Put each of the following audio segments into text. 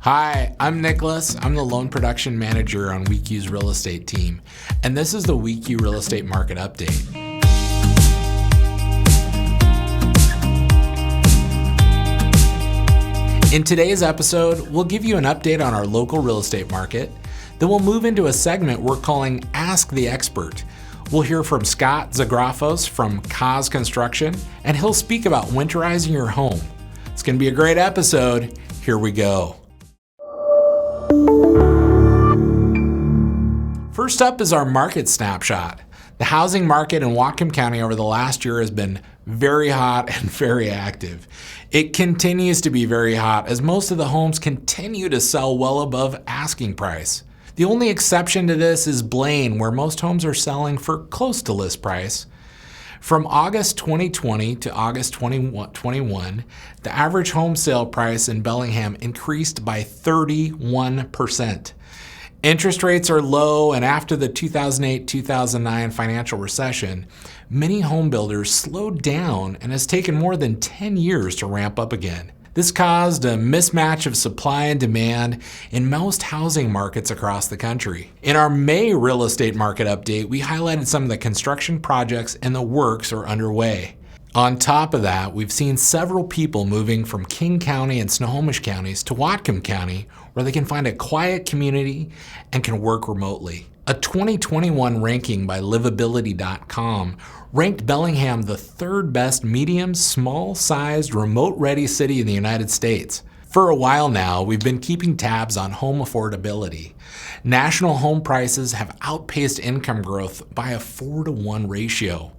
Hi, I'm Nicholas. I'm the loan production manager on WECU's real estate team, and this is the WECU Real Estate Market Update. In today's episode, we'll give you an update on our local real estate market. Then we'll move into a segment we're calling Ask the Expert. We'll hear from Zographos from CAZ Construction, and he'll speak about winterizing your home. It's going to be a great episode. Here we go. First up is our market snapshot. The housing market in Whatcom County over the last year has been very hot and very active. It continues to be very hot as most of the homes continue to sell well above asking price. The only exception to this is Blaine, where most homes are selling for close to list price. From August 2020 to August 2021, the average home sale price in Bellingham increased by 31%. Interest rates are low, and after the 2008-2009 financial recession, many home builders slowed down and has taken more than 10 years to ramp up again. This caused a mismatch of supply and demand in most housing markets across the country. In our May real estate market update, we highlighted some of the construction projects in the works or underway. On top of that, we've seen several people moving from King County and Snohomish counties to Whatcom County, where they can find a quiet community and can work remotely. A 2021 ranking by livability.com ranked Bellingham the third best medium, small-sized, remote-ready city in the United States. For a while now, we've been keeping tabs on home affordability. National home prices have outpaced income growth by a 4-to-1 ratio.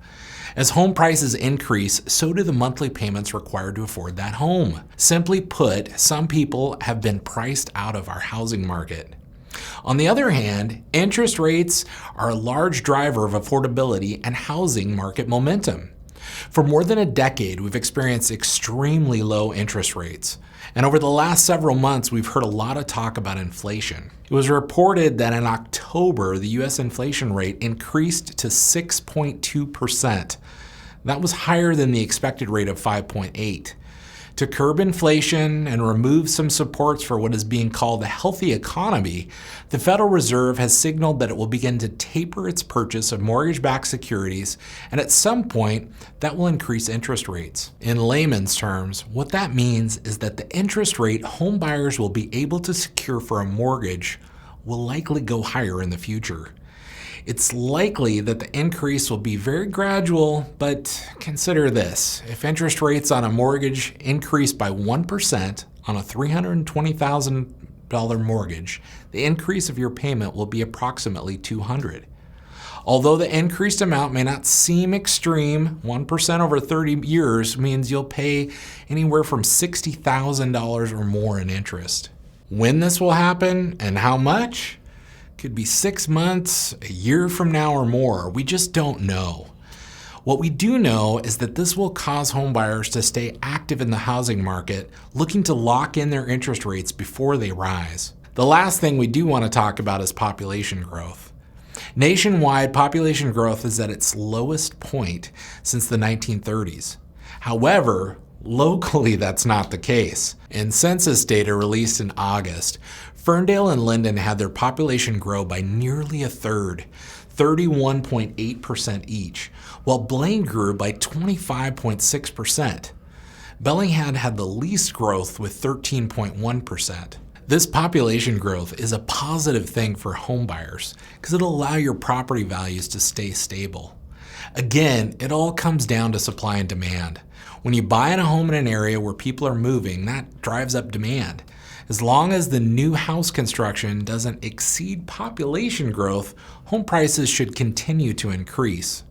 As home prices increase, so do the monthly payments required to afford that home. Simply put, some people have been priced out of our housing market. On the other hand, interest rates are a large driver of affordability and housing market momentum. For more than a decade, we've experienced extremely low interest rates. And over the last several months, we've heard a lot of talk about inflation. It was reported that in October, the U.S. inflation rate increased to 6.2%. That was higher than the expected rate of 5.8%. To curb inflation and remove some supports for what is being called a healthy economy, the Federal Reserve has signaled that it will begin to taper its purchase of mortgage-backed securities, and at some point, that will increase interest rates. In layman's terms, what that means is that the interest rate home buyers will be able to secure for a mortgage will likely go higher in the future. It's likely that the increase will be very gradual, but consider this. If interest rates on a mortgage increase by 1% on a $320,000 mortgage, the increase of your payment will be approximately $200. Although the increased amount may not seem extreme, 1% over 30 years means you'll pay anywhere from $60,000 or more in interest. When this will happen and how much? Could be 6 months, a year from now or more. We just don't know. What we do know is that this will cause homebuyers to stay active in the housing market, looking to lock in their interest rates before they rise. The last thing we do want to talk about is population growth. Nationwide, population growth is at its lowest point since the 1930s. However, locally, that's not the case. In census data released in August, Ferndale and Linden had their population grow by nearly a third, 31.8% each, while Blaine grew by 25.6%. Bellingham had the least growth with 13.1%. This population growth is a positive thing for homebuyers because it'll allow your property values to stay stable. Again, it all comes down to supply and demand. When you buy a home in an area where people are moving, that drives up demand. As long as the new house construction doesn't exceed population growth, home prices should continue to increase.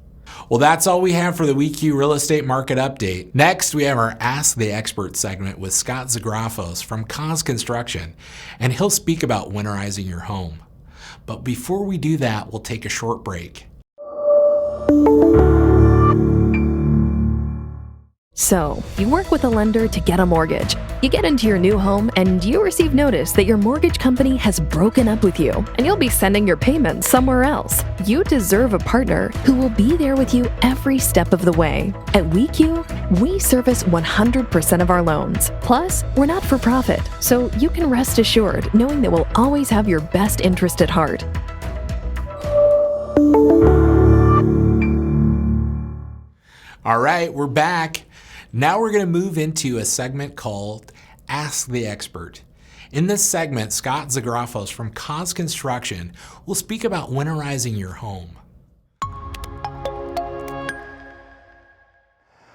Well, that's all we have for the WECU Real Estate Market Update. Next, we have our Ask the Expert segment with Zographos from CAZ Construction, and he'll speak about winterizing your home. But before we do that, we'll take a short break. So, you work with a lender to get a mortgage. You get into your new home and you receive notice that your mortgage company has broken up with you and you'll be sending your payments somewhere else. You deserve a partner who will be there with you every step of the way. At WECU, we service 100% of our loans. Plus, we're not for profit, so you can rest assured knowing that we'll always have your best interest at heart. All right, we're back. Now we're going to move into a segment called Ask the Expert. In this segment, Scott Zographos from CAZ Construction will speak about winterizing your home.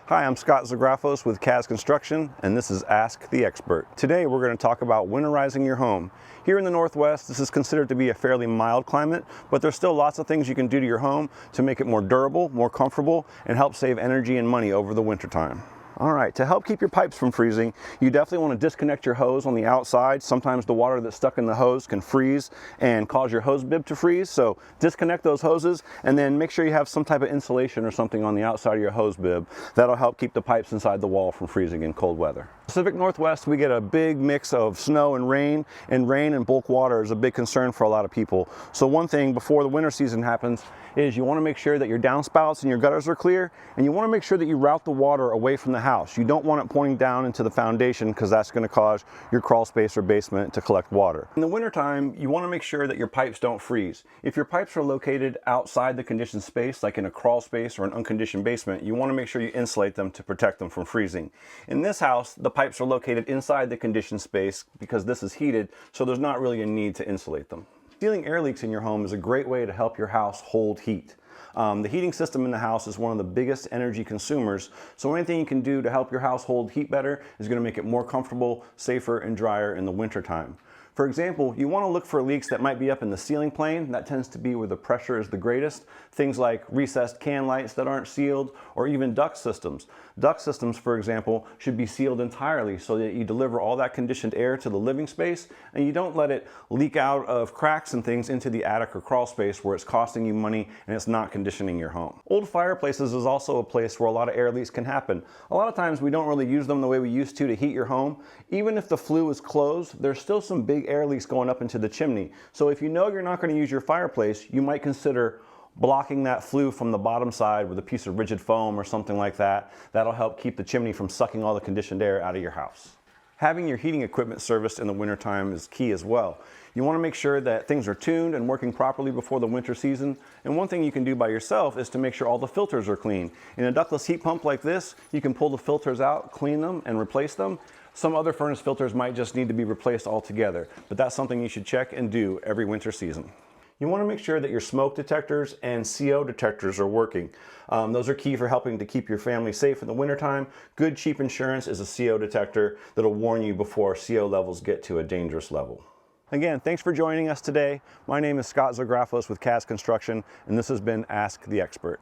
Hi, I'm Scott Zographos with CAZ Construction, and this is Ask the Expert. Today we're going to talk about winterizing your home. Here in the Northwest, this is considered to be a fairly mild climate, but there's still lots of things you can do to your home to make it more durable, more comfortable, and help save energy and money over the wintertime. All right, to help keep your pipes from freezing, you definitely want to disconnect your hose on the outside. Sometimes the water that's stuck in the hose can freeze and cause your hose bib to freeze. So disconnect those hoses and then make sure you have some type of insulation or something on the outside of your hose bib. That'll help keep the pipes inside the wall from freezing in cold weather. Pacific Northwest, we get a big mix of snow and rain and bulk water is a big concern for a lot of people. So one thing before the winter season happens is you want to make sure that your downspouts and your gutters are clear, and you want to make sure that you route the water away from the house. You don't want it pointing down into the foundation because that's going to cause your crawl space or basement to collect water. In the wintertime, you want to make sure that your pipes don't freeze. If your pipes are located outside the conditioned space, like in a crawl space or an unconditioned basement, you want to make sure you insulate them to protect them from freezing. In this house, the pipes are located inside the conditioned space because this is heated, so there's not really a need to insulate them. Sealing air leaks in your home is a great way to help your house hold heat. The heating system in the house is one of the biggest energy consumers, so anything you can do to help your house hold heat better is going to make it more comfortable, safer, and drier in the wintertime. For example, you want to look for leaks that might be up in the ceiling plane. That tends to be where the pressure is the greatest. Things like recessed can lights that aren't sealed, or even duct systems. Duct systems, for example, should be sealed entirely so that you deliver all that conditioned air to the living space and you don't let it leak out of cracks and things into the attic or crawl space where it's costing you money and it's not conditioning your home. Old fireplaces is also a place where a lot of air leaks can happen. A lot of times we don't really use them the way we used to heat your home. Even if the flue is closed, there's still some big air leaks going up into the chimney. So if you know you're not going to use your fireplace, you might consider blocking that flue from the bottom side with a piece of rigid foam or something like that. That'll help keep the chimney from sucking all the conditioned air out of your house. Having your heating equipment serviced in the wintertime is key as well. You want to make sure that things are tuned and working properly before the winter season. And one thing you can do by yourself is to make sure all the filters are clean. In a ductless heat pump like this, you can pull the filters out, clean them, and replace them. Some other furnace filters might just need to be replaced altogether, but that's something you should check and do every winter season. You want to make sure that your smoke detectors and CO detectors are working. Those are key for helping to keep your family safe in the wintertime. Good, cheap insurance is a CO detector that'll warn you before CO levels get to a dangerous level. Again, thanks for joining us today. My name is Scott Zographos with CAZ Construction, and this has been Ask the Expert.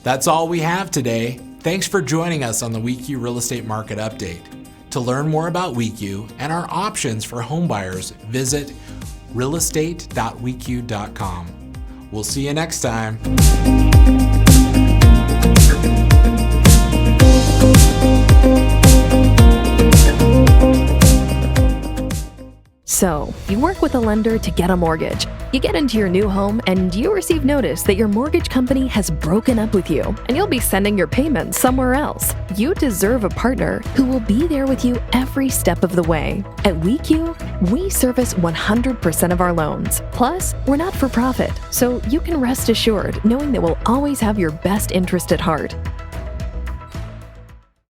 That's all we have today. Thanks for joining us on the WECU Real Estate Market Update. To learn more about WECU and our options for home buyers, visit realestate.wecu.com. We'll see you next time. So, you work with a lender to get a mortgage. You get into your new home and you receive notice that your mortgage company has broken up with you and you'll be sending your payments somewhere else. You deserve a partner who will be there with you every step of the way. At WECU, we service 100% of our loans. Plus, we're not for profit, so you can rest assured knowing that we'll always have your best interest at heart.